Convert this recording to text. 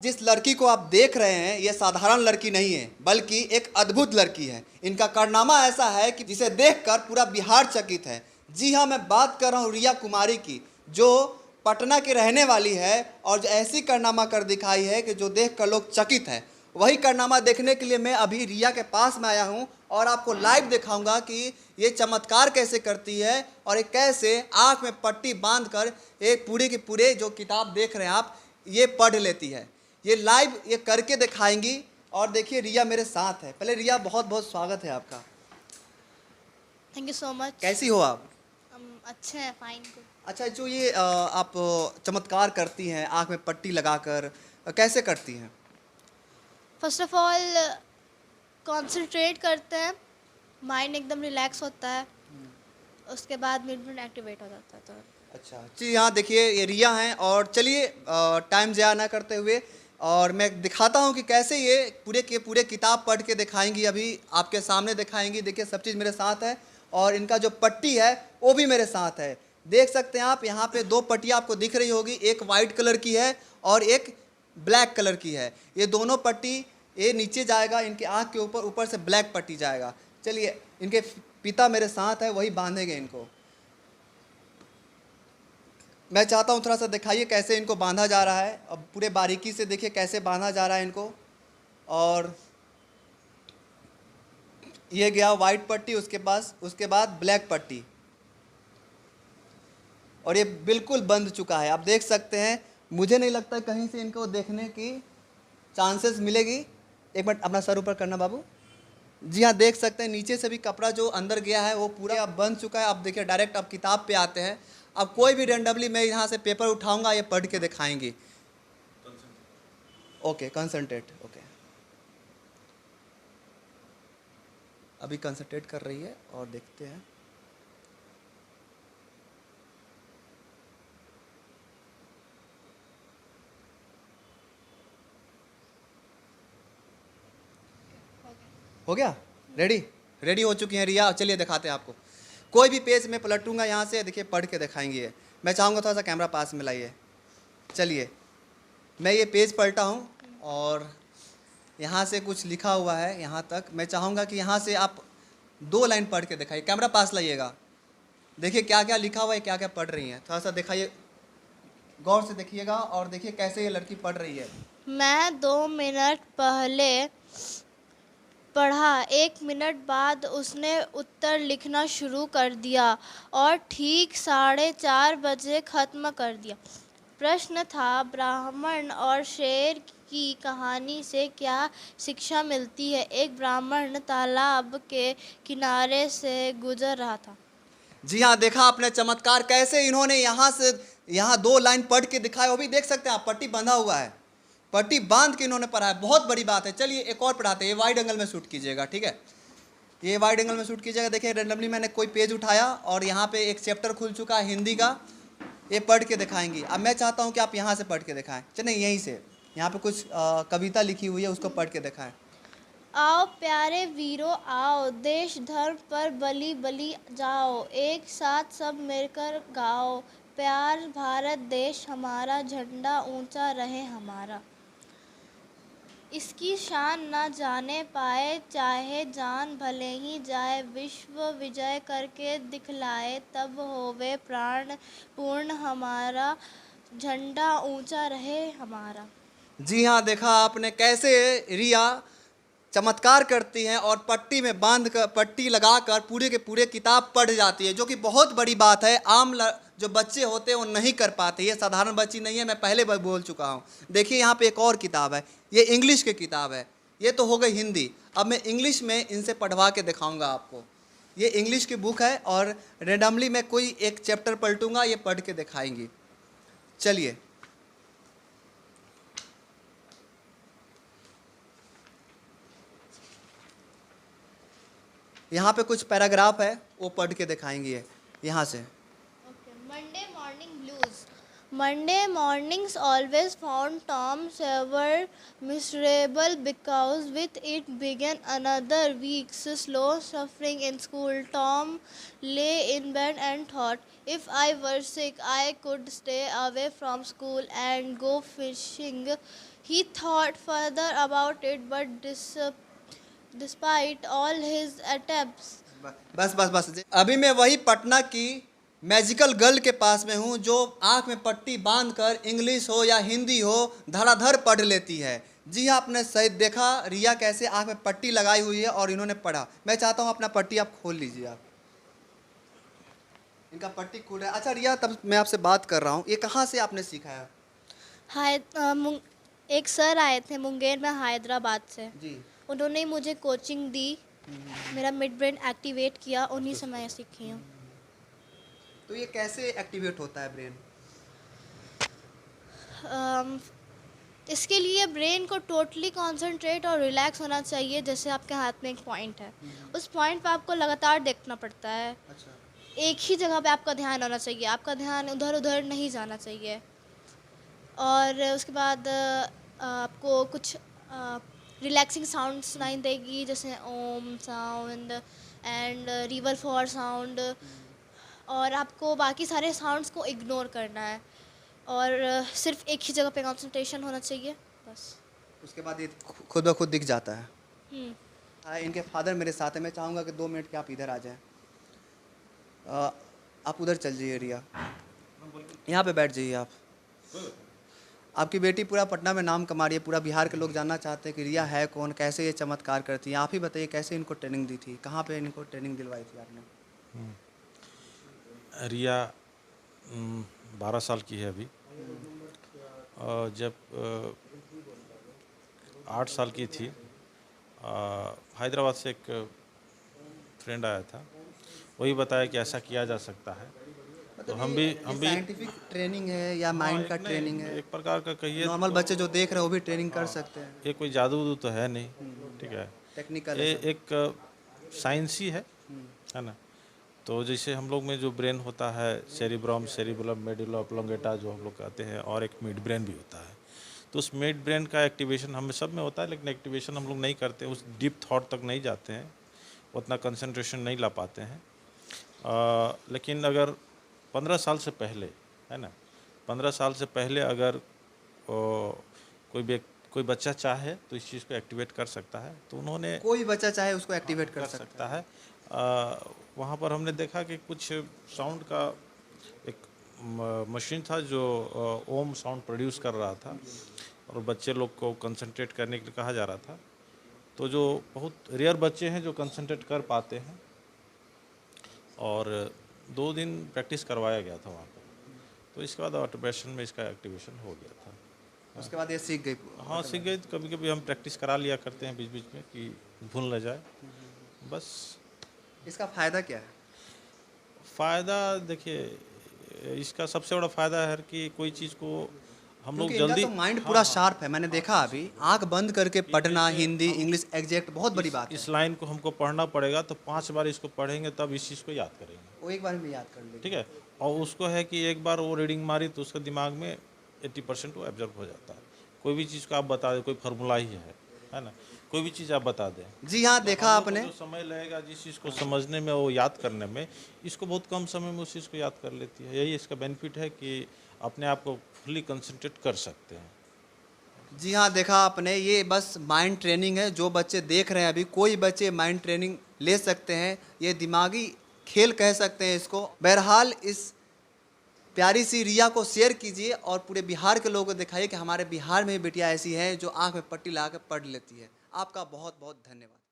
जिस लड़की को आप देख रहे हैं ये साधारण लड़की नहीं है, बल्कि एक अद्भुत लड़की है। इनका कारनामा ऐसा है कि जिसे देखकर पूरा बिहार चकित है। जी हाँ, मैं बात कर रहा हूँ रिया कुमारी की, जो पटना की रहने वाली है और जो ऐसी कारनामा कर दिखाई है कि जो देखकर लोग चकित हैं। वही कारनामा देखने के लिए मैं अभी रिया के पास में आया हूँ और आपको लाइव दिखाऊंगा कि ये चमत्कार कैसे करती है और ये कैसे आँख में पट्टी बांधकर एक पूरे के पूरे जो किताब देख रहे हैं आप, ये पढ़ लेती है। ये लाइव ये करके दिखाएंगी। और देखिए रिया मेरे साथ है। पहले रिया बहुत बहुत स्वागत है आपका। Thank you so much. कैसी हो आप? हम अच्छे हैं, फाइन। अच्छा, जो ये आप चमत्कार करती हैं आँख में पट्टी लगाकर, कैसे करती हैं? फर्स्ट ऑफ ऑल कंसंट्रेट करते हैं, माइंड एकदम रिलैक्स होता है, उसके बाद मिड एक्टिवेट हो जाता है। तो अच्छा जी, यहाँ देखिए ये रिया हैं और चलिए टाइम ज़ाया ना करते हुए और मैं दिखाता हूँ कि कैसे ये पूरे के पूरे किताब पढ़ के दिखाएंगी। अभी आपके सामने दिखाएंगी। देखिए सब चीज़ मेरे साथ है और इनका जो पट्टी है वो भी मेरे साथ है। देख सकते हैं आप, यहाँ पे दो पट्टियाँ आपको दिख रही होगी, एक वाइट कलर की है और एक ब्लैक कलर की है। ये दोनों पट्टी ये नीचे जाएगा, इनके आँख के ऊपर, ऊपर से ब्लैक पट्टी जाएगा। चलिए, इनके पिता मेरे साथ है, वही बांधेंगे इनको। मैं चाहता हूँ थोड़ा सा दिखाइए कैसे इनको बांधा जा रहा है। अब पूरे बारीकी से देखिए कैसे बांधा जा रहा है इनको। और ये गया वाइट पट्टी, उसके बाद ब्लैक पट्टी और ये बिल्कुल बंध चुका है। आप देख सकते हैं, मुझे नहीं लगता कहीं से इनको देखने की चांसेस मिलेगी। एक मिनट अपना सर ऊपर करना बाबू। जी हाँ, देख सकते हैं नीचे से भी कपड़ा जो अंदर गया है वो पूरा अब बंध चुका है। आप देखिए डायरेक्ट अब किताब पे आते हैं। अब कोई भी रेंडमली मैं यहाँ से पेपर उठाऊंगा, ये पढ़ के दिखाएंगी। Okay, concentrate. ओके, अभी कंसंट्रेट कर रही है और देखते हैं। हो गया? रेडी रेडी हो चुकी हैं रिया। चलिए दिखाते हैं आपको। कोई भी पेज में पलटूंगा यहाँ से, देखिए पढ़ के दिखाएंगी ये। मैं चाहूँगा थोड़ा सा कैमरा पास में लाइए। चलिए, मैं ये पेज पलटा हूँ और यहाँ से कुछ लिखा हुआ है यहाँ तक। मैं चाहूँगा कि यहाँ से आप 2 लाइन पढ़ के दिखाइए। कैमरा पास लाइएगा। देखिए क्या क्या लिखा हुआ है, क्या क्या पढ़ रही हैं। थोड़ा सा दिखाइए, गौर से देखिएगा और देखिए कैसे ये लड़की पढ़ रही है। मैं 2 मिनट पहले पढ़ा, 1 मिनट बाद उसने उत्तर लिखना शुरू कर दिया और ठीक 4:30 बजे ख़त्म कर दिया। प्रश्न था, ब्राह्मण और शेर की कहानी से क्या शिक्षा मिलती है? एक ब्राह्मण तालाब के किनारे से गुजर रहा था। जी हाँ, देखा आपने चमत्कार कैसे इन्होंने यहाँ से यहाँ 2 लाइन पढ़ के दिखाया। वो भी देख सकते हैं आप, पट्टी बंधा हुआ है, पट्टी बांध के इन्होंने पढ़ा है। बहुत बड़ी बात है। चलिए एक और पढ़ाते हैं। ये वाइड एंगल में शूट कीजिएगा, ठीक है? ये वाइड एंगल में शूट कीजिएगा। देखिए रेंडमली मैंने कोई पेज उठाया और यहाँ पे एक चैप्टर खुल चुका है हिंदी का। ये पढ़ के दिखाएंगी। अब मैं चाहता हूँ कि आप यहाँ से पढ़ के दिखाएं। चलिए यहीं से, यहाँ पे कुछ कविता लिखी हुई है, उसको पढ़ के दिखाएं। आओ प्यारे वीरों आओ, देश धर्म पर बलि बलि जाओ, एक साथ सब मिलकर गाओ, प्यार भारत देश हमारा, झंडा ऊंचा रहे हमारा। इसकी शान न जाने पाए, चाहे जान भले ही जाए, विश्व विजय करके दिखलाए, तब होवे प्राण पूर्ण हमारा, झंडा ऊंचा रहे हमारा। जी हाँ, देखा आपने कैसे रिया चमत्कार करती हैं और पट्टी में बांध कर, पट्टी लगाकर पूरे के पूरे किताब पढ़ जाती है, जो कि बहुत बड़ी बात है। जो बच्चे होते हैं वो नहीं कर पाते। ये साधारण बच्ची नहीं है, मैं पहले बोल चुका हूँ। देखिए यहाँ पे एक और किताब है, ये इंग्लिश की किताब है। ये तो हो गई हिंदी, अब मैं इंग्लिश में इनसे पढ़वा के दिखाऊंगा आपको। ये इंग्लिश की बुक है और रेंडमली मैं कोई एक चैप्टर पलटूंगा, ये पढ़ के दिखाएंगी। चलिए, यहाँ पे कुछ पैराग्राफ है, वो पढ़ के दिखाएंगी यहाँ से। Monday morning blues. Monday mornings always found Tom Sawyer miserable because with it began another week's slow suffering in school. Tom lay in bed and thought, if I were sick, I could stay away from school and go fishing. He thought further about it, but despite all his attempts, बस बस बस अभी मैं वही पटना की magical girl के पास में हूँ जो आंख में पट्टी बांधकर इंग्लिश हो या हिंदी हो धड़ाधड़ पढ़ लेती है। जी हाँ, आपने सही देखा रिया कैसे आंख में पट्टी लगाई हुई है और इन्होंने पढ़ा। मैं चाहता हूँ अपना पट्टी आप खोल लीजिए। आप इनका पट्टी खुल रहा है। अच्छा रिया, तब मैं आपसे बात कर रहा हूँ, ये कहाँ से आपने सीखा है? एक सर आए थे मुंगेर में हैदराबाद से, जी। उन्होंने मुझे कोचिंग दी, मेरा मिड ब्रेन एक्टिवेट किया, उन्हीं से मैं सीखी हूँ। तो ये कैसे एक्टिवेट होता है ब्रेन? अम, इसके लिए ब्रेन को टोटली कंसंट्रेट और रिलैक्स होना चाहिए। जैसे आपके हाथ में एक पॉइंट है, उस पॉइंट पे आपको लगातार देखना पड़ता है। अच्छा। एक ही जगह पे आपका ध्यान होना चाहिए, आपका ध्यान उधर उधर नहीं जाना चाहिए। और उसके बाद आपको कुछ रिलैक्सिंग साउंड सुनाई देगी, जैसे Om sound and river for sound. और आपको बाकी सारे साउंड्स को इग्नोर करना है और सिर्फ एक ही जगह पे कंसंट्रेशन होना चाहिए, बस। उसके बाद ये खुद ब खुद दिख जाता है। हम्म। हाँ, इनके फादर मेरे साथ हैं। मैं चाहूँगा कि 2 मिनट के आप इधर आ जाएं। आप उधर चल जाइए रिया, यहाँ पे बैठ जाइए आप। आपकी बेटी पूरा पटना में नाम कमा रही है, पूरा बिहार के लोग जानना चाहते हैं कि रिया है कौन, कैसे ये चमत्कार करती है। आप ही बताइए कैसे इनको ट्रेनिंग दी थी, कहाँ पे इनको ट्रेनिंग दिलवाई थी आपने? रिया 12 साल की है अभी। और जब 8 साल की थी, हैदराबाद से एक फ्रेंड आया था, वही बताया कि ऐसा किया जा सकता है। तो हम भी साइंटिफिक ट्रेनिंग है या माइंड का एक ट्रेनिंग है? एक प्रकार का कहिए नॉर्मल बच्चे जो देख रहे हैं वो भी ट्रेनिंग कर सकते हैं? ये कोई जादू वदू तो है नहीं, ठीक है। टेक्निकल ये है सब। एक साइंस ही है ना। तो जैसे हम लोग में जो ब्रेन होता है, सेरिब्रम, सेरिबुलम, मेडुला ऑब्लोंगेटा जो हम लोग कहते हैं, और एक मिड ब्रेन भी होता है। तो उस मिड ब्रेन का एक्टिवेशन हम सब में होता है, लेकिन एक्टिवेशन हम लोग नहीं करते, उस डीप थॉट तक नहीं जाते हैं, उतना कंसंट्रेशन नहीं ला पाते हैं। लेकिन अगर 15 साल से पहले, है ना, 15 साल से पहले अगर कोई बच्चा चाहे तो इस चीज़ को एक्टिवेट कर सकता है। तो उन्होंने कोई बच्चा चाहे उसको एक्टिवेट कर सकता है। वहाँ पर हमने देखा कि कुछ साउंड का एक मशीन था जो ओम साउंड प्रोड्यूस कर रहा था, और बच्चे लोग को कंसंट्रेट करने के लिए कहा जा रहा था। तो जो बहुत रेयर बच्चे हैं जो कंसंट्रेट कर पाते हैं, और 2 दिन प्रैक्टिस करवाया गया था वहाँ पर। तो इसके बाद ऑटोमेशन में इसका एक्टिवेशन हो गया था। उसके बाद ये सीख गई? हाँ, सीख गई। तो कभी कभी हम प्रैक्टिस करा लिया करते हैं बीच बीच में कि भूल न जाए, बस। इसका फ़ायदा क्या है? फ़ायदा देखिए, इसका सबसे बड़ा फ़ायदा है कि कोई चीज़ को हम लोग क्योंकि इनका जल्दी, तो माइंड पूरा शार्प है। मैंने देखा अभी आंख बंद करके पढ़ना, हिंदी इंग्लिश एग्जैक्ट, बहुत बड़ी बात है। इस लाइन को हमको पढ़ना पड़ेगा, तो 5 बार इसको पढ़ेंगे तब इस चीज़ को याद करेंगे, वो एक बार में याद कर लेंगे। ठीक है। और उसको है कि एक बार वो रीडिंग मारी तो उसके दिमाग में 80% वो एब्जॉर्ब हो जाता है। कोई भी चीज़ को आप बता दें, कोई फार्मूला ही है ना, कोई भी चीज़ आप बता दें। जी हाँ, देखा आपने। जो समय लगेगा जिस चीज़ को समझने में, वो याद करने में, इसको बहुत कम समय में उस चीज़ को याद कर लेती है। यही इसका बेनिफिट है कि अपने आप को फुली कंसंट्रेट कर सकते हैं। जी हाँ, देखा आपने, ये बस माइंड ट्रेनिंग है। जो बच्चे देख रहे हैं अभी, कोई बच्चे माइंड ट्रेनिंग ले सकते हैं। ये दिमागी खेल कह सकते हैं इसको। बहरहाल इस प्यारी सी रिया को शेयर कीजिए और पूरे बिहार के लोगों को दिखाइए कि हमारे बिहार में भी बेटियाँ ऐसी हैं जो आँख में पट्टी लगा कर पढ़ लेती है। आपका बहुत बहुत धन्यवाद।